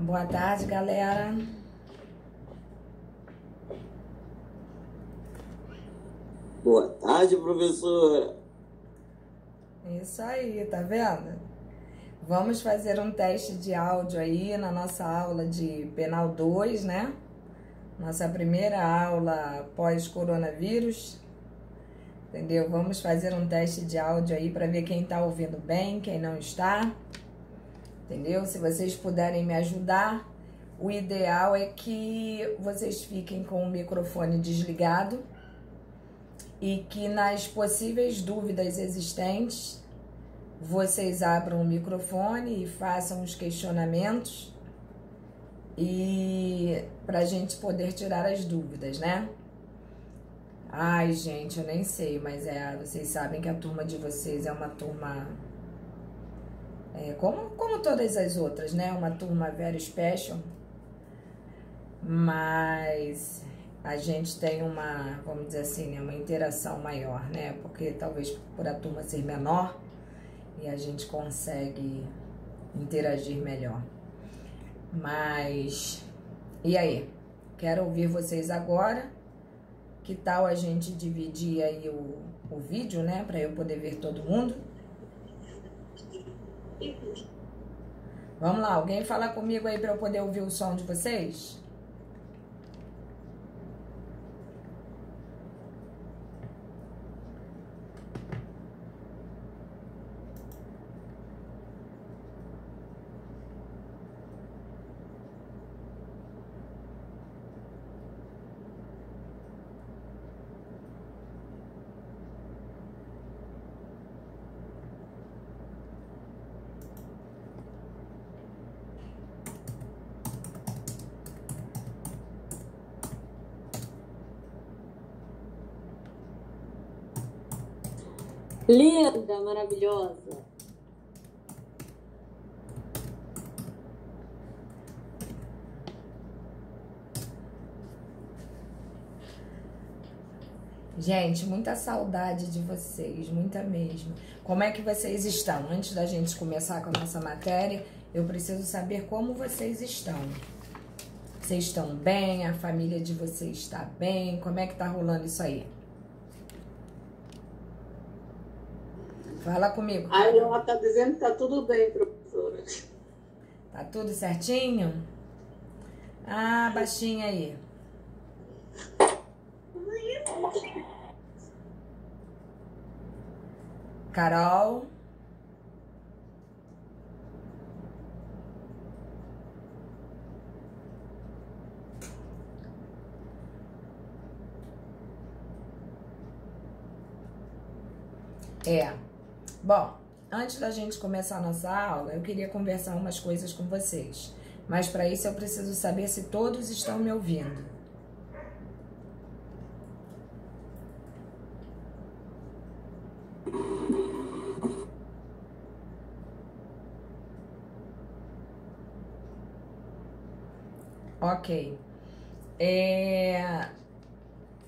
Boa tarde, galera. Boa tarde, professora. Isso aí, tá vendo? Vamos fazer um teste de áudio aí na nossa aula de Penal 2, né? Nossa primeira aula pós-coronavírus, entendeu? Vamos fazer um teste de áudio aí para ver quem tá ouvindo bem, quem não está, entendeu? Se vocês puderem me ajudar, o ideal é que vocês fiquem com o microfone desligado e que nas possíveis dúvidas existentes, vocês abram o microfone e façam os questionamentos e pra gente poder tirar as dúvidas, né? Ai, gente, eu nem sei, mas vocês sabem que a turma de vocês é uma turma como todas as outras, né? Uma turma very special, mas a gente tem uma, vamos dizer assim, né, uma interação maior, né? Porque talvez por a turma ser menor e a gente consegue interagir melhor. Mas, e aí? Quero ouvir vocês agora. Que tal a gente dividir aí o vídeo, né? Para eu poder ver todo mundo. Vamos lá, alguém fala comigo aí para eu poder ouvir o som de vocês? Linda, maravilhosa. Gente, muita saudade de vocês, muita mesmo. Como é que vocês estão? Antes da gente começar com a nossa matéria, eu preciso saber como vocês estão. Vocês estão bem? A família de vocês está bem? Como é que tá rolando isso aí? Fala comigo. A Ela está dizendo que tá tudo bem, professora. Tá tudo certinho? Ah, baixinha aí. Carol. Bom, antes da gente começar a nossa aula, eu queria conversar umas coisas com vocês. Mas para isso eu preciso saber se todos estão me ouvindo. Ok.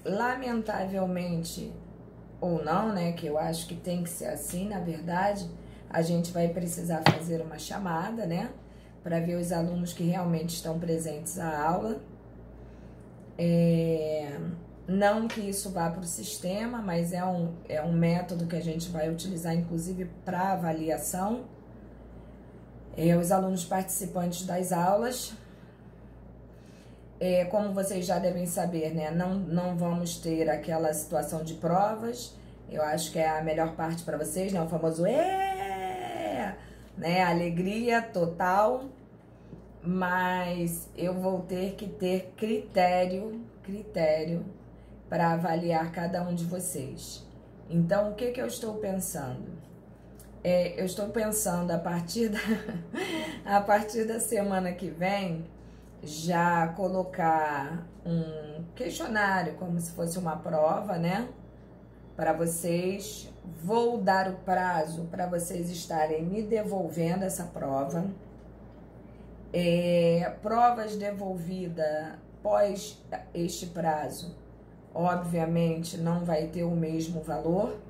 Lamentavelmente, ou não, né, que eu acho que tem que ser assim, na verdade, a gente vai precisar fazer uma chamada, né, para ver os alunos que realmente estão presentes à aula. Não que isso vá para o sistema, mas é um método que a gente vai utilizar, inclusive, para avaliação. Os alunos participantes das aulas, como vocês já devem saber, né, não vamos ter aquela situação de provas. Eu acho que é a melhor parte para vocês, né, o famoso né, alegria total. Mas eu vou ter que ter critério para avaliar cada um de vocês. Então, o que eu estou pensando? Eu estou pensando a partir da semana que vem, já colocar um questionário, como se fosse uma prova, né? Para vocês. Vou dar o prazo para vocês estarem me devolvendo essa prova. Provas devolvidas após este prazo, obviamente, não vai ter o mesmo valor.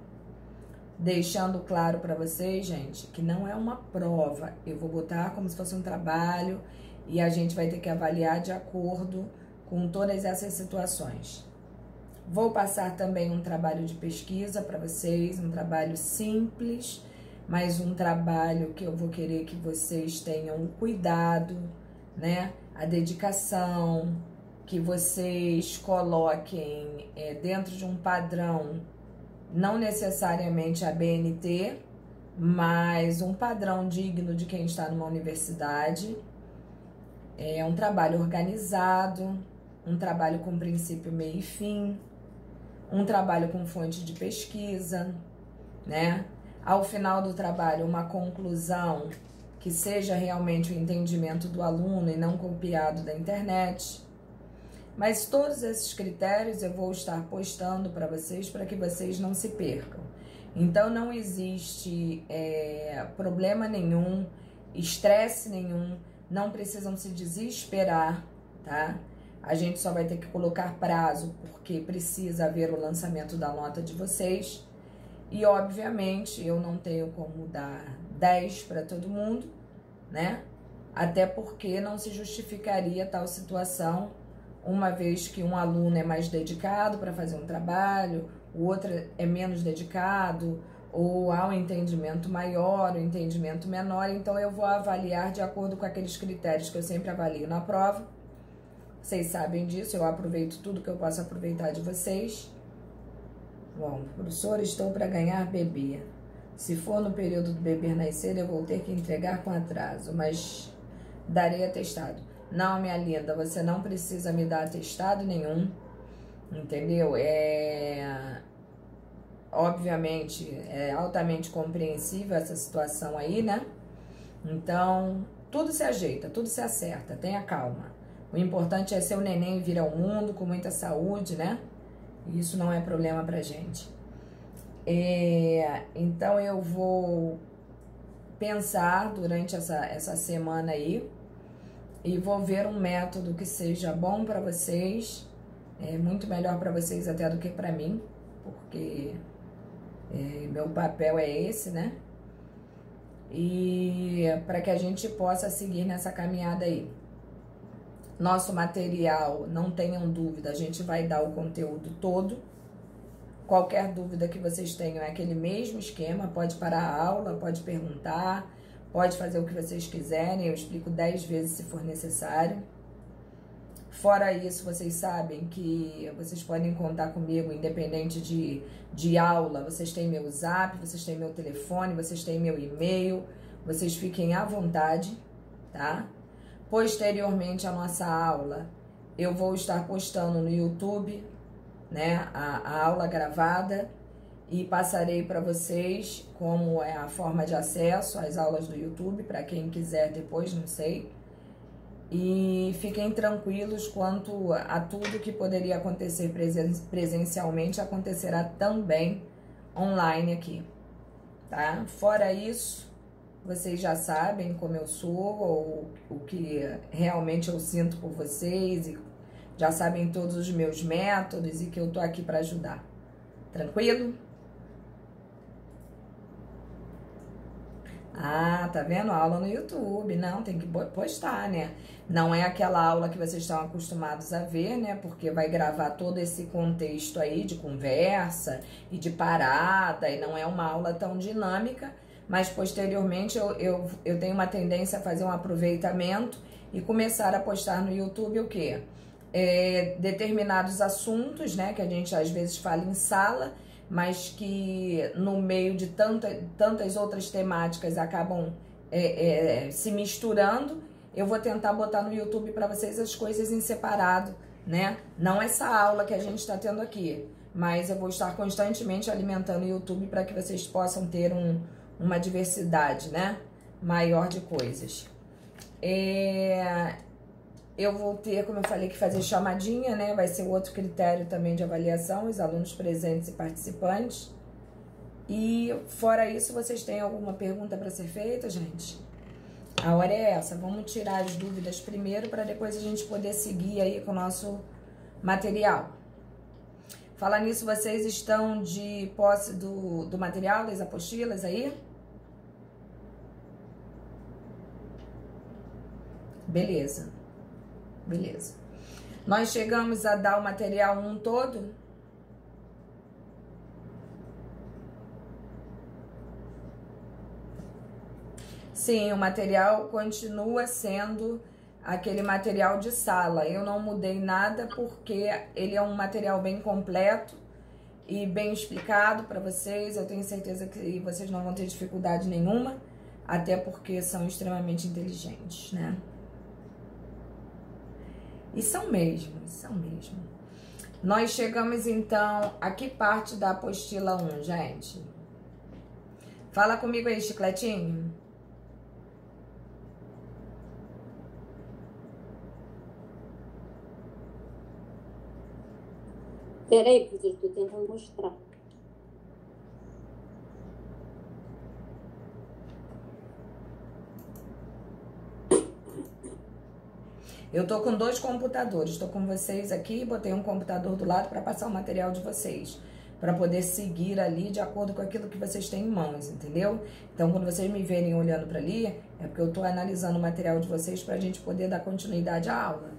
Deixando claro para vocês, gente, que não é uma prova. Eu vou botar como se fosse um trabalho. e a gente vai ter que avaliar de acordo com todas essas situações. Vou passar também um trabalho de pesquisa para vocês, um trabalho simples, mas um trabalho que eu vou querer que vocês tenham cuidado, né? A dedicação, que vocês coloquem dentro de um padrão, não necessariamente a BNT, mas um padrão digno de quem está numa universidade. É um trabalho organizado, um trabalho com princípio, meio e fim, um trabalho com fonte de pesquisa, né? Ao final do trabalho, uma conclusão que seja realmente o entendimento do aluno e não copiado da internet. Mas todos esses critérios eu vou estar postando para vocês que vocês não se percam. Então não existe problema nenhum, estresse nenhum, não precisam se desesperar, tá? A gente só vai ter que colocar prazo, porque precisa haver o lançamento da nota de vocês. E, obviamente, eu não tenho como dar 10 para todo mundo, né? Até porque não se justificaria tal situação, uma vez que um aluno é mais dedicado para fazer um trabalho, o outro é menos dedicado, ou há um entendimento maior, um entendimento menor. Então, eu vou avaliar de acordo com aqueles critérios que eu sempre avalio na prova. Vocês sabem disso, eu aproveito tudo que eu posso aproveitar de vocês. Bom, professora, estou para ganhar bebê. Se for no período do bebê nascer, eu vou ter que entregar com atraso, mas darei atestado. Não, minha linda, você não precisa me dar atestado nenhum, entendeu? Obviamente, é altamente compreensível essa situação aí, né? Então, tudo se ajeita, tudo se acerta, tenha calma. O importante é seu neném vir ao mundo com muita saúde, né? Isso não é problema pra gente. Então, eu vou pensar durante essa semana aí e vou ver um método que seja bom pra vocês, muito melhor pra vocês até do que pra mim, porque meu papel é esse, né? E para que a gente possa seguir nessa caminhada aí. Nosso material, não tenham dúvida, a gente vai dar o conteúdo todo. Qualquer dúvida que vocês tenham é aquele mesmo esquema, pode parar a aula, pode perguntar, pode fazer o que vocês quiserem, eu explico 10 vezes se for necessário. Fora isso, vocês sabem que vocês podem contar comigo, independente de aula. Vocês têm meu zap, vocês têm meu telefone, vocês têm meu e-mail. Vocês fiquem à vontade, tá? Posteriormente à nossa aula, eu vou estar postando no YouTube, né, a aula gravada e passarei para vocês como é a forma de acesso às aulas do YouTube, para quem quiser depois, não sei. E fiquem tranquilos quanto a tudo que poderia acontecer presencialmente, acontecerá também online aqui, tá? Fora isso, vocês já sabem como eu sou, ou o que realmente eu sinto por vocês, e já sabem todos os meus métodos e que eu tô aqui para ajudar. Tranquilo? Ah, tá vendo? Aula no YouTube. Não, tem que postar, né? Não é aquela aula que vocês estão acostumados a ver, né? Porque vai gravar todo esse contexto aí de conversa e de parada, e não é uma aula tão dinâmica, mas posteriormente eu tenho uma tendência a fazer um aproveitamento e começar a postar no YouTube o quê? Determinados assuntos, né? Que a gente às vezes fala em sala, mas que no meio de tantas outras temáticas acabam se misturando. Eu vou tentar botar no YouTube para vocês as coisas em separado, né? Não essa aula que a gente está tendo aqui, mas eu vou estar constantemente alimentando o YouTube para que vocês possam ter uma diversidade, né, maior de coisas. Eu vou ter, como eu falei, que fazer chamadinha, né? Vai ser outro critério também de avaliação, os alunos presentes e participantes. E fora isso, vocês têm alguma pergunta para ser feita, gente? A hora é essa. Vamos tirar as dúvidas primeiro para depois a gente poder seguir aí com o nosso material. Falar nisso, vocês estão de posse do material, das apostilas aí? Beleza. Beleza. Nós chegamos a dar o material um todo? Sim, o material continua sendo aquele material de sala. Eu não mudei nada porque ele é um material bem completo e bem explicado para vocês. Eu tenho certeza que vocês não vão ter dificuldade nenhuma, até porque são extremamente inteligentes, né? E são mesmo, são mesmo. Nós chegamos então a que parte da apostila 1, gente? Fala comigo aí, Chicletinho. Peraí, professor, estou tentando mostrar. Eu tô com 2 computadores, tô com vocês aqui, botei um computador do lado para passar o material de vocês, para poder seguir ali de acordo com aquilo que vocês têm em mãos, entendeu? Então, quando vocês me verem olhando para ali, é porque eu tô analisando o material de vocês pra gente poder dar continuidade à aula.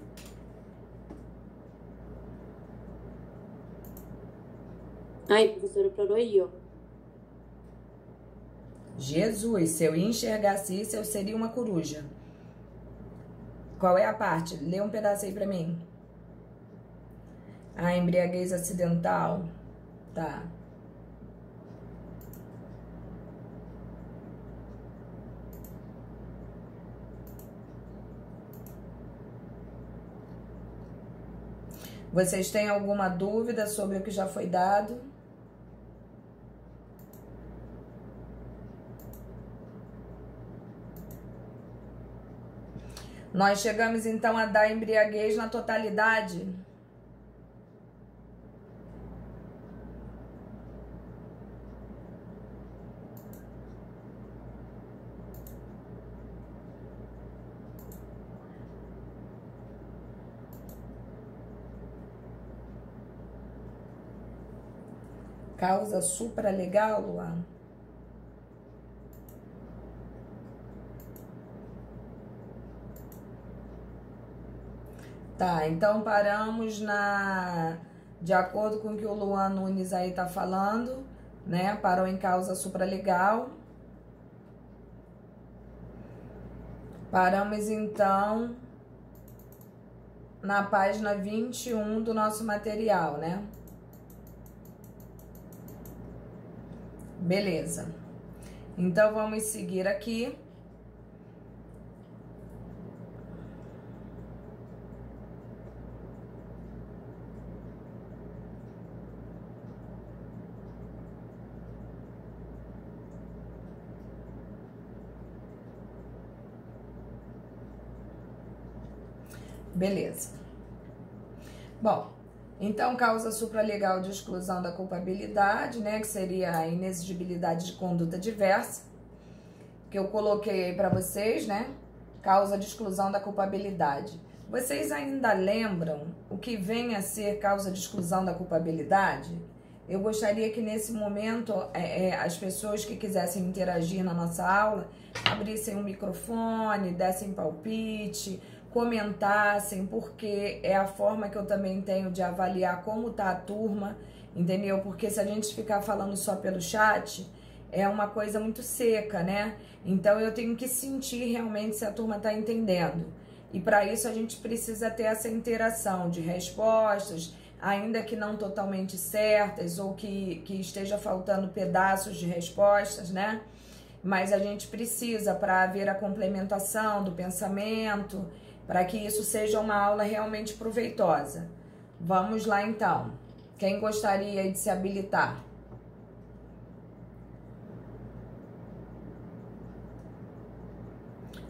Ai, professora, parou aí, ó. Jesus, se eu enxergasse isso, eu seria uma coruja. Qual é a parte? Lê um pedaço aí pra mim. A embriaguez acidental. Tá. Vocês têm alguma dúvida sobre o que já foi dado? Nós chegamos então a dar embriaguez na totalidade. Causa supralegal, Luan? Tá, então paramos de acordo com o que o Luan Nunes aí tá falando, né? Parou em causa supralegal. Paramos então na página 21 do nosso material, né? Beleza. Então vamos seguir aqui. Beleza. Bom, então causa supralegal de exclusão da culpabilidade, né, que seria a inexigibilidade de conduta diversa, que eu coloquei aí para vocês, né, causa de exclusão da culpabilidade. Vocês ainda lembram o que vem a ser causa de exclusão da culpabilidade? Eu gostaria que nesse momento as pessoas que quisessem interagir na nossa aula abrissem o microfone, dessem palpite, comentassem, porque é a forma que eu também tenho de avaliar como tá a turma, entendeu? Porque se a gente ficar falando só pelo chat, é uma coisa muito seca, né? Então eu tenho que sentir realmente se a turma tá entendendo. E para isso a gente precisa ter essa interação de respostas, ainda que não totalmente certas, ou que esteja faltando pedaços de respostas, né? Mas a gente precisa para haver a complementação do pensamento, para que isso seja uma aula realmente proveitosa. Vamos lá então. Quem gostaria de se habilitar?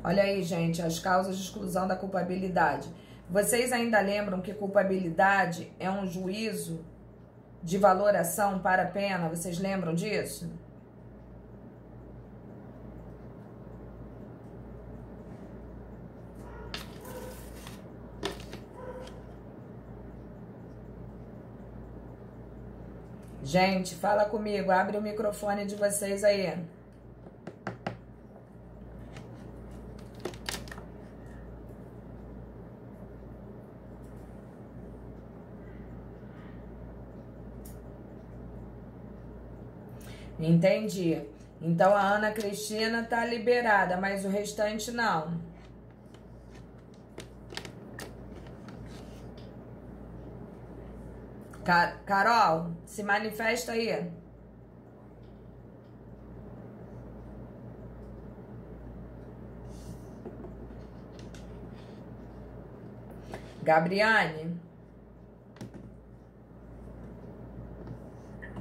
Olha aí, gente, as causas de exclusão da culpabilidade. Vocês ainda lembram que culpabilidade é um juízo de valoração para a pena? Vocês lembram disso? Gente, fala comigo, abre o microfone de vocês aí. Entendi. Então a Ana Cristina tá liberada, mas o restante não. Carol, se manifesta aí. Gabriane.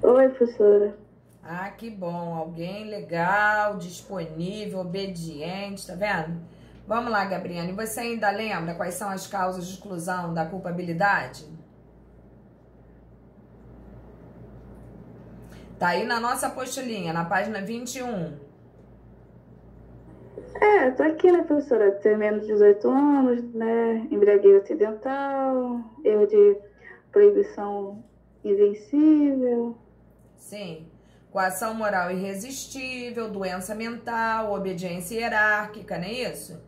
Oi, professora. Ah, que bom. Alguém legal, disponível, obediente, tá vendo? Vamos lá, Gabriane. Você ainda lembra quais são as causas de exclusão da culpabilidade? Tá aí na nossa apostilinha, na página 21. Tô aqui, né, professora? Ter menos de 18 anos, né? Embriaguez acidental, erro de proibição invencível. Sim. Coação moral irresistível, doença mental, obediência hierárquica, não é isso?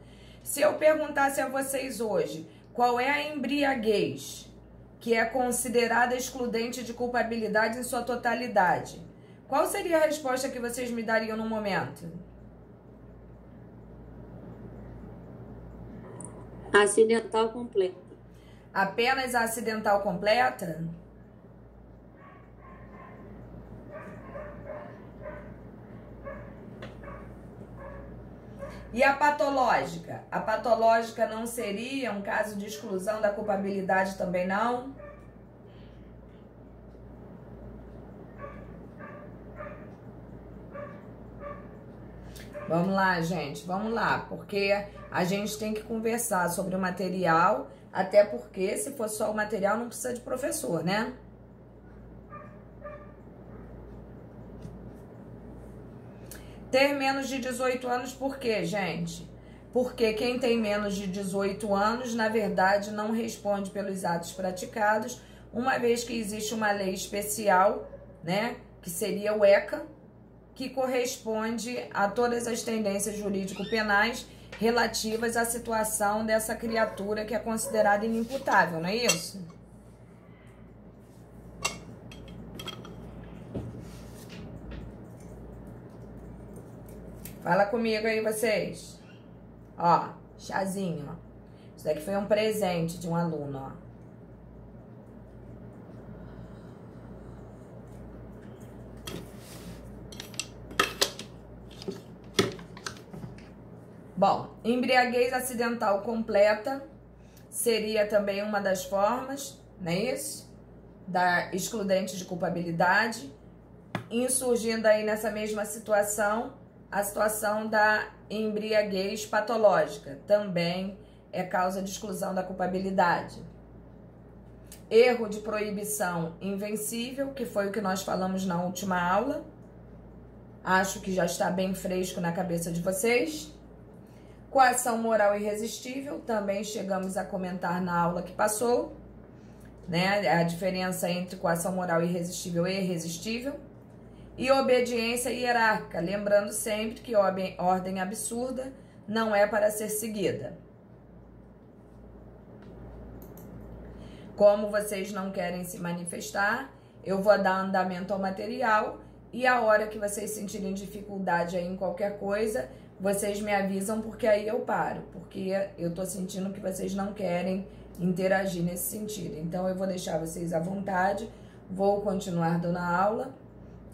Se eu perguntasse a vocês hoje, qual é a embriaguez que é considerada excludente de culpabilidade em sua totalidade? Qual seria a resposta que vocês me dariam no momento? Acidental completa. Apenas a acidental completa? E a patológica? A patológica não seria um caso de exclusão da culpabilidade também, não? Vamos lá, gente, vamos lá, porque a gente tem que conversar sobre o material, até porque se for só o material não precisa de professor, né? Ter menos de 18 anos por quê, gente? Porque quem tem menos de 18 anos, na verdade, não responde pelos atos praticados, uma vez que existe uma lei especial, né, que seria o ECA, que corresponde a todas as tendências jurídico-penais relativas à situação dessa criatura que é considerada inimputável, não é isso? Fala comigo aí, vocês. Ó, chazinho, ó. Isso daqui foi um presente de um aluno, ó. Bom, embriaguez acidental completa seria também uma das formas, não é isso? Da excludente de culpabilidade. Insurgindo aí nessa mesma situação, a situação da embriaguez patológica também é causa de exclusão da culpabilidade. Erro de proibição invencível, que foi o que nós falamos na última aula. Acho que já está bem fresco na cabeça de vocês. Coação moral irresistível, também chegamos a comentar na aula que passou, né? A diferença entre coação moral irresistível e irresistível. E obediência hierárquica, lembrando sempre que ordem absurda não é para ser seguida. Como vocês não querem se manifestar, eu vou dar andamento ao material e a hora que vocês sentirem dificuldade aí em qualquer coisa, vocês me avisam, porque aí eu paro, porque eu tô sentindo que vocês não querem interagir nesse sentido. Então eu vou deixar vocês à vontade, vou continuar dando a aula.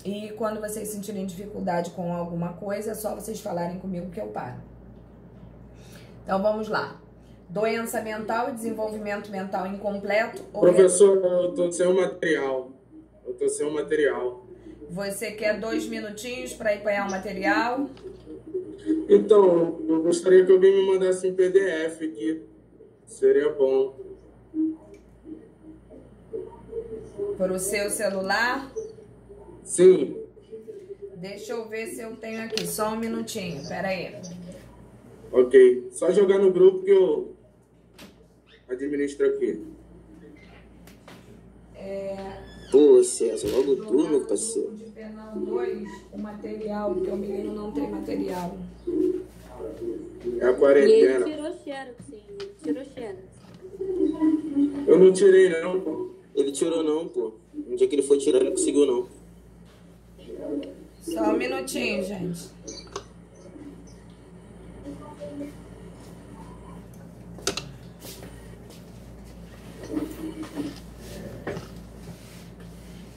E quando vocês sentirem dificuldade com alguma coisa, é só vocês falarem comigo que eu paro. Então, vamos lá. Doença mental e desenvolvimento mental incompleto. Professor, eu tô sem o material. Você quer 2 minutinhos para empenhar o material? Então, eu gostaria que alguém me mandasse em PDF aqui. Seria bom. Por o seu celular? Sim. Deixa eu ver se eu tenho aqui. Só um minutinho, pera aí. Ok. Só jogar no grupo que eu administro aqui. Pô, César, logo tu, meu parceiro. De Penal 2, o material, porque o menino não tem material. É a E quarentena. ele tirou xerox, sim. Ele tirou xerox. Eu não tirei, não, pô. Ele tirou não, pô. No dia que ele foi tirar, ele conseguiu não. Só um minutinho, gente.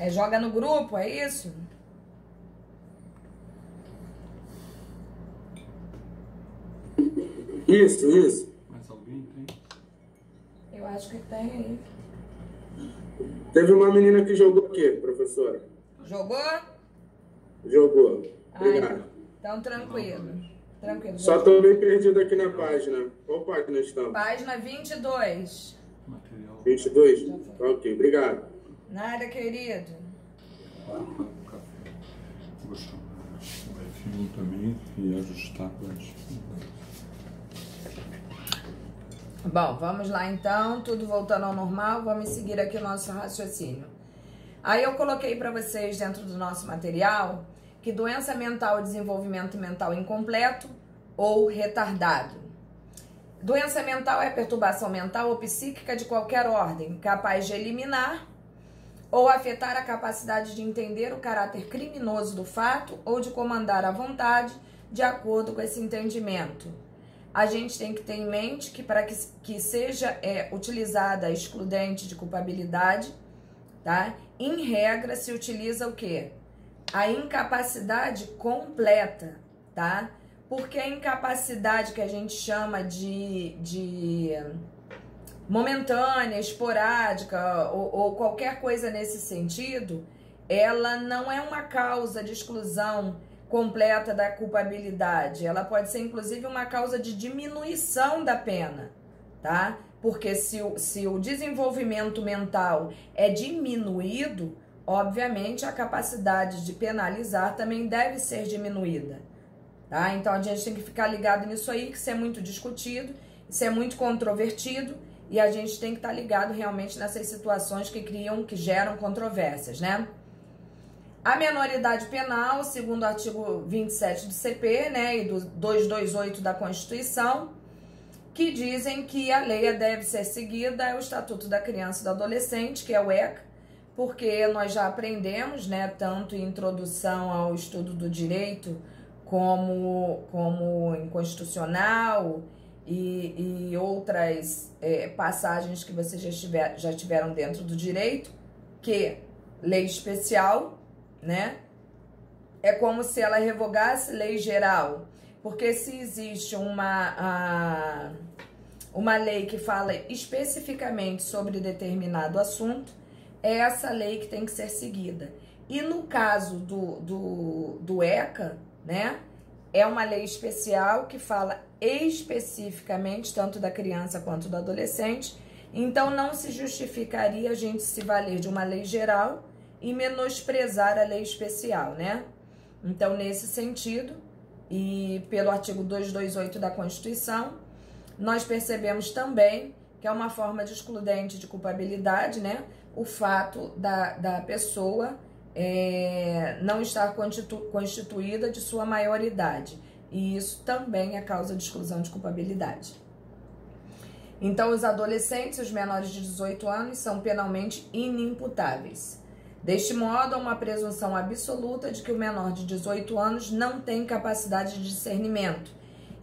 Joga no grupo, é isso? Isso. Mais alguém tem? Eu acho que tem aí. Teve uma menina que jogou aqui, professora. Jogou? Jogou. Obrigado. Então tranquilo. Tranquilo. Só tô bem perdido aqui na página. Qual página estamos? Página 22. Material. 22? Ok, obrigado. Nada, querido. Café. Vou chamar o F1 também e ajustar as... Bom, vamos lá então, tudo voltando ao normal, vamos seguir aqui o nosso raciocínio. Aí eu coloquei para vocês dentro do nosso material que doença mental é desenvolvimento mental incompleto ou retardado. Doença mental é perturbação mental ou psíquica de qualquer ordem, capaz de eliminar ou afetar a capacidade de entender o caráter criminoso do fato ou de comandar a vontade de acordo com esse entendimento. A gente tem que ter em mente que para que seja utilizada a excludente de culpabilidade, tá? Em regra se utiliza o quê? A incapacidade completa, tá? Porque a incapacidade que a gente chama de momentânea, esporádica ou qualquer coisa nesse sentido, ela não é uma causa de exclusão completa da culpabilidade. Ela pode ser, inclusive, uma causa de diminuição da pena, tá? Porque se o desenvolvimento mental é diminuído, obviamente a capacidade de penalizar também deve ser diminuída, tá? Então a gente tem que ficar ligado nisso aí, que isso é muito discutido, isso é muito controvertido, e a gente tem que estar ligado realmente nessas situações que geram controvérsias, né? A menoridade penal, segundo o artigo 27 do CP, né, e do 228 da Constituição, que dizem que a lei deve ser seguida, é o Estatuto da Criança e do Adolescente, que é o ECA, porque nós já aprendemos, né, tanto em introdução ao estudo do direito, como em constitucional e outras passagens que vocês já tiveram dentro do direito, que lei especial, né, é como se ela revogasse lei geral, porque se existe uma lei que fala especificamente sobre determinado assunto, é essa lei que tem que ser seguida. E no caso do ECA, né, é uma lei especial que fala especificamente tanto da criança quanto do adolescente, então não se justificaria a gente se valer de uma lei geral e menosprezar a lei especial, né? Então, nesse sentido, e pelo artigo 228 da Constituição, nós percebemos também que é uma forma de excludente de culpabilidade, né? O fato da pessoa não estar constituída de sua maioridade. E isso também é causa de exclusão de culpabilidade. Então, os adolescentes e os menores de 18 anos são penalmente inimputáveis. Deste modo, há uma presunção absoluta de que o menor de 18 anos não tem capacidade de discernimento.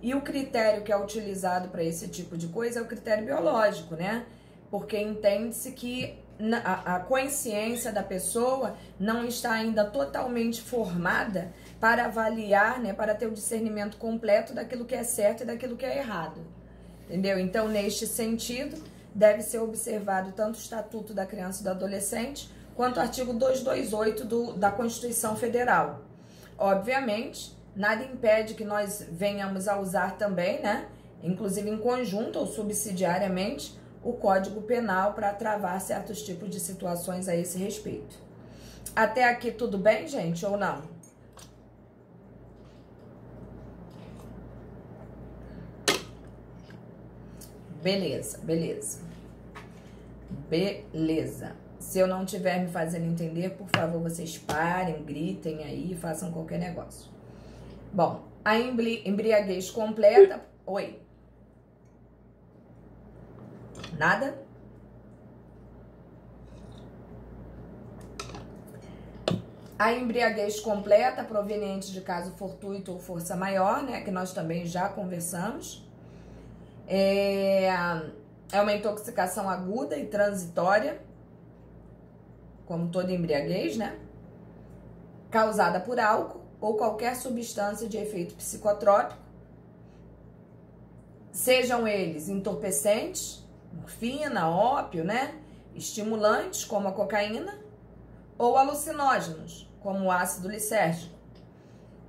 E o critério que é utilizado para esse tipo de coisa é o critério biológico, né? Porque entende-se que a consciência da pessoa não está ainda totalmente formada para avaliar, né, para ter o discernimento completo daquilo que é certo e daquilo que é errado. Entendeu? Então, neste sentido, deve ser observado tanto o Estatuto da Criança e do Adolescente, quanto o artigo 228 da Constituição Federal. Obviamente, nada impede que nós venhamos a usar também, né, inclusive em conjunto ou subsidiariamente, o Código Penal para travar certos tipos de situações a esse respeito. Até aqui tudo bem, gente, ou não? Beleza, beleza. Beleza. Se eu não estiver me fazendo entender, por favor, vocês parem, gritem aí, façam qualquer negócio. Bom, a embriaguez completa... Oi. Nada? A embriaguez completa, proveniente de caso fortuito ou força maior, né, que nós também já conversamos. É uma intoxicação aguda e transitória, como toda embriaguez, né, causada por álcool ou qualquer substância de efeito psicotrópico, sejam eles entorpecentes, morfina, ópio, né, estimulantes, como a cocaína, ou alucinógenos, como o ácido lisérgico.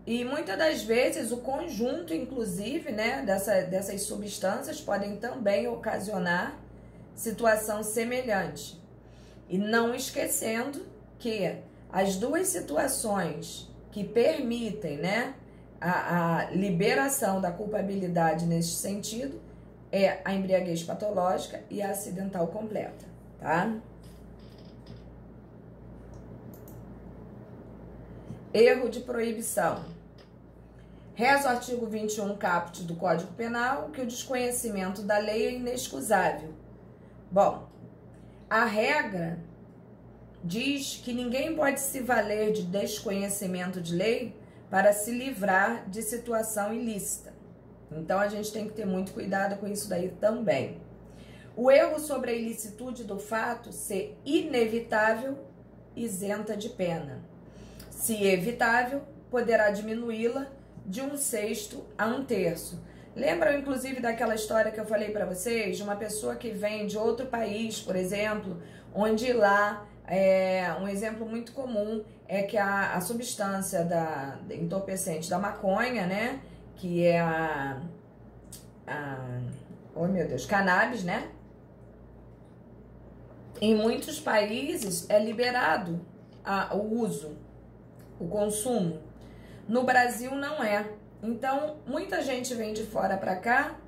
E muitas das vezes o conjunto, inclusive, né, dessas substâncias podem também ocasionar situação semelhante. E não esquecendo que as duas situações que permitem, né, a liberação da culpabilidade nesse sentido é a embriaguez patológica e a acidental completa, tá? Erro de proibição. Reza o artigo 21 caput do Código Penal que o desconhecimento da lei é inexcusável. Bom, a regra diz que ninguém pode se valer de desconhecimento de lei para se livrar de situação ilícita. Então, a gente tem que ter muito cuidado com isso daí também. O erro sobre a ilicitude do fato ser inevitável, isenta de pena. Se evitável, poderá diminuí-la de 1/6 a 1/3. Lembram, inclusive, daquela história que eu falei para vocês? De uma pessoa que vem de outro país, por exemplo, onde lá, um exemplo muito comum é que a substância da entorpecente da maconha, né? Que é oh meu Deus, cannabis, né? Em muitos países é liberado o uso, o consumo. No Brasil não é. Então, muita gente vem de fora para cá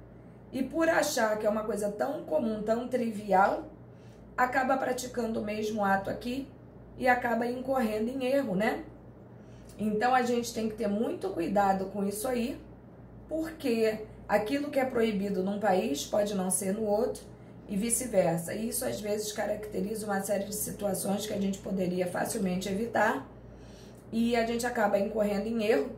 e por achar que é uma coisa tão comum, tão trivial, acaba praticando o mesmo ato aqui e acaba incorrendo em erro, né? Então, a gente tem que ter muito cuidado com isso aí, porque aquilo que é proibido num país pode não ser no outro e vice-versa. E isso, às vezes, caracteriza uma série de situações que a gente poderia facilmente evitar e a gente acaba incorrendo em erro.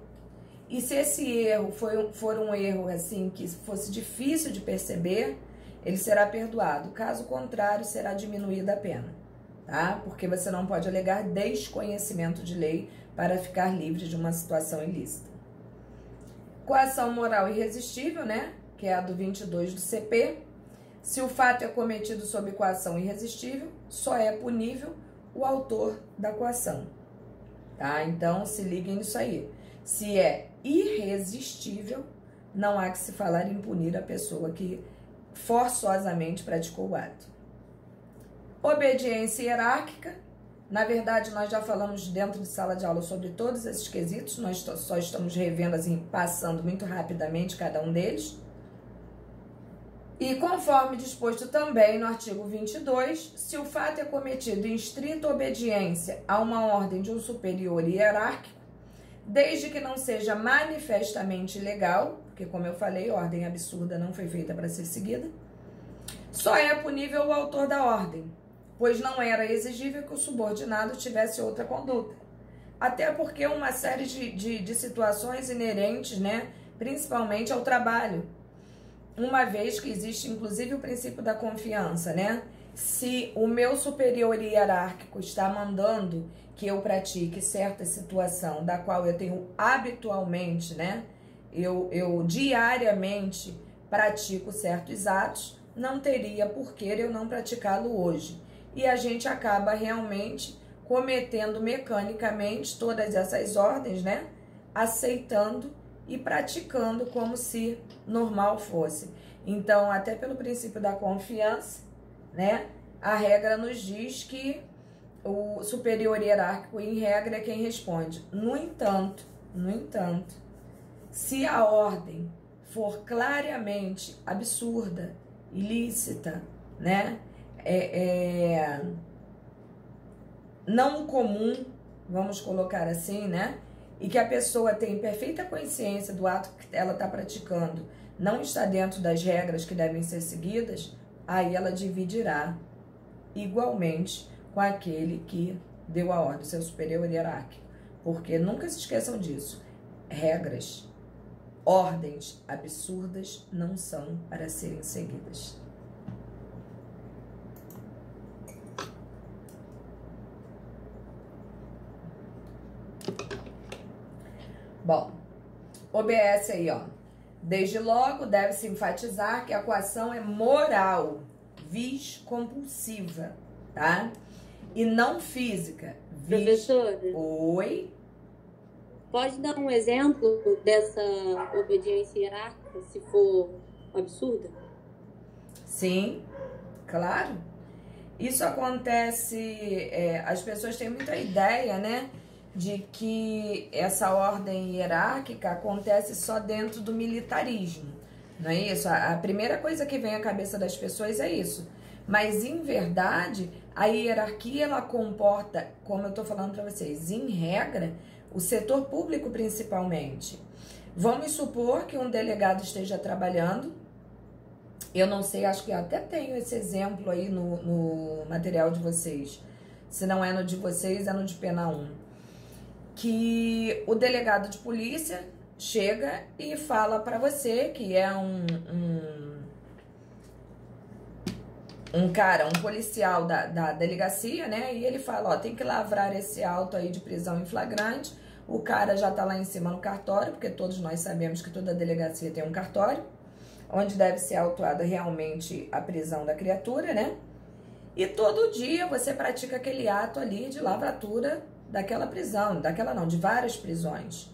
E se esse erro for um erro assim que fosse difícil de perceber, ele será perdoado. Caso contrário, será diminuída a pena, tá? Porque você não pode alegar desconhecimento de lei para ficar livre de uma situação ilícita. Coação moral irresistível, né? Que é a do 22 do CP. Se o fato é cometido sob coação irresistível, só é punível o autor da coação, tá? Então, se liguem nisso aí. Se é irresistível, não há que se falar em punir a pessoa que forçosamente praticou o ato. Obediência hierárquica. Na verdade, nós já falamos dentro de sala de aula sobre todos esses quesitos, nós só estamos revendo, assim, passando muito rapidamente cada um deles. E conforme disposto também no artigo 22, se o fato é cometido em estrita obediência a uma ordem de um superior hierárquico, desde que não seja manifestamente ilegal, porque, como eu falei, ordem absurda não foi feita para ser seguida, só é punível o autor da ordem, pois não era exigível que o subordinado tivesse outra conduta. Até porque uma série de situações inerentes, né, principalmente ao trabalho, uma vez que existe, inclusive, o princípio da confiança, né? Se o meu superior hierárquico está mandando que eu pratique certa situação, da qual eu tenho habitualmente, né? Eu diariamente pratico certos atos, não teria por que eu não praticá-lo hoje. E a gente acaba realmente cometendo mecanicamente todas essas ordens, né? Aceitando e praticando como se normal fosse. Então, até pelo princípio da confiança, né? A regra nos diz que o superior hierárquico, em regra, é quem responde. No entanto, se a ordem for claramente absurda, ilícita, né? Não comum, vamos colocar assim, né? E que a pessoa tem perfeita consciência do ato que ela está praticando, não está dentro das regras que devem ser seguidas, aí ela dividirá igualmente com aquele que deu a ordem, seu superior hierárquico. Porque nunca se esqueçam disso. Regras, ordens absurdas não são para serem seguidas. Bom, OBS aí, ó. Desde logo, deve-se enfatizar que a coação é moral, vis compulsiva, tá? E não física. Professora, Oi? pode dar um exemplo dessa obediência hierárquica, se for absurda? Sim, claro. Isso acontece, as pessoas têm muita ideia, né, de que essa ordem hierárquica acontece só dentro do militarismo, não é isso? A primeira coisa que vem à cabeça das pessoas é isso. Mas, em verdade, a hierarquia, ela comporta, como eu estou falando para vocês, em regra, o setor público principalmente. Vamos supor que um delegado esteja trabalhando, eu não sei, acho que eu até tenho esse exemplo aí no material de vocês. Se não é no de vocês, é no de Pena 1. Que o delegado de polícia chega e fala para você, que é um policial da delegacia, né? E ele fala, ó, tem que lavrar esse auto aí de prisão em flagrante. O cara já tá lá em cima no cartório, porque todos nós sabemos que toda delegacia tem um cartório, onde deve ser autuada realmente a prisão da criatura, né? E todo dia você pratica aquele ato ali de lavratura daquela prisão, de várias prisões.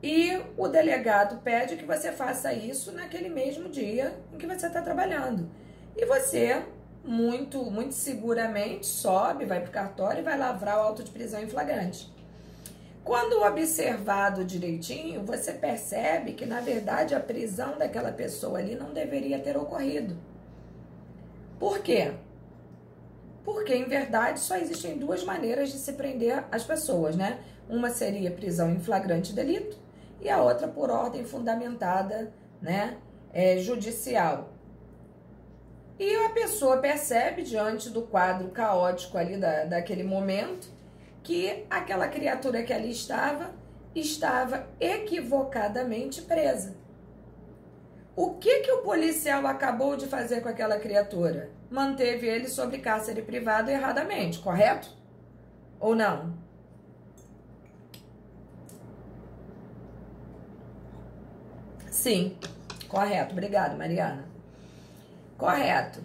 E o delegado pede que você faça isso naquele mesmo dia em que você está trabalhando. E você, muito seguramente, sobe, vai para o cartório e vai lavrar o auto de prisão em flagrante. Quando observado direitinho, você percebe que, na verdade, a prisão daquela pessoa ali não deveria ter ocorrido. Por quê? Porque, em verdade, só existem duas maneiras de se prender as pessoas, né? Uma seria prisão em flagrante delito e a outra por ordem fundamentada, né, judicial. E a pessoa percebe, diante do quadro caótico ali daquele momento, que aquela criatura que ali estava equivocadamente presa. O que o policial acabou de fazer com aquela criatura? Manteve ele sob cárcere privado erradamente, correto? Ou não? Sim, correto. Obrigado, Mariana. Correto.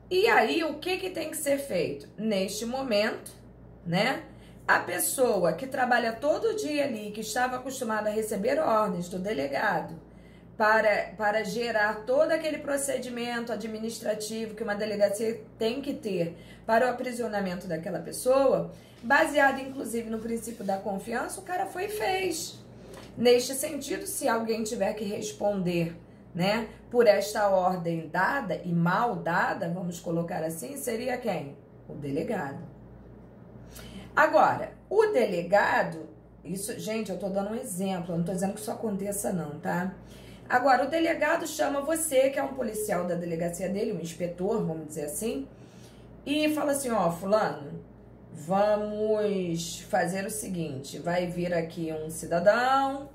E aí, o que tem que ser feito? Neste momento, né? A pessoa que trabalha todo dia ali, que estava acostumada a receber ordens do delegado para gerar todo aquele procedimento administrativo que uma delegacia tem que ter para o aprisionamento daquela pessoa, baseado inclusive no princípio da confiança, o cara foi e fez. Neste sentido, se alguém tiver que responder, né, por esta ordem dada e mal dada, vamos colocar assim, seria quem? O delegado. Agora, o delegado, isso, gente, eu tô dando um exemplo, eu não tô dizendo que isso aconteça não, tá? Agora, o delegado chama você, que é um policial da delegacia dele, um inspetor, vamos dizer assim, e fala assim, ó, fulano, vamos fazer o seguinte, vai vir aqui um cidadão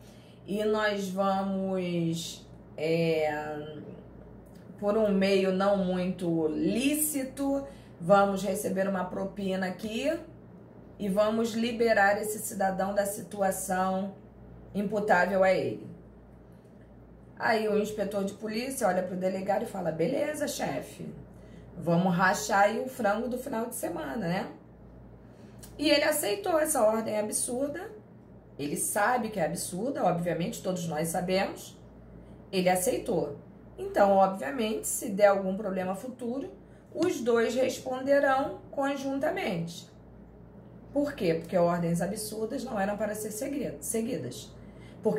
e nós vamos, por um meio não muito lícito, vamos receber uma propina aqui e vamos liberar esse cidadão da situação imputável a ele. Aí o inspetor de polícia olha pro delegado e fala, beleza, chefe, vamos rachar aí o frango do final de semana, né? E ele aceitou essa ordem absurda, ele sabe que é absurda, obviamente, todos nós sabemos, ele aceitou. Então, obviamente, se der algum problema futuro, os dois responderão conjuntamente. Por quê? Porque ordens absurdas não eram para ser seguidas.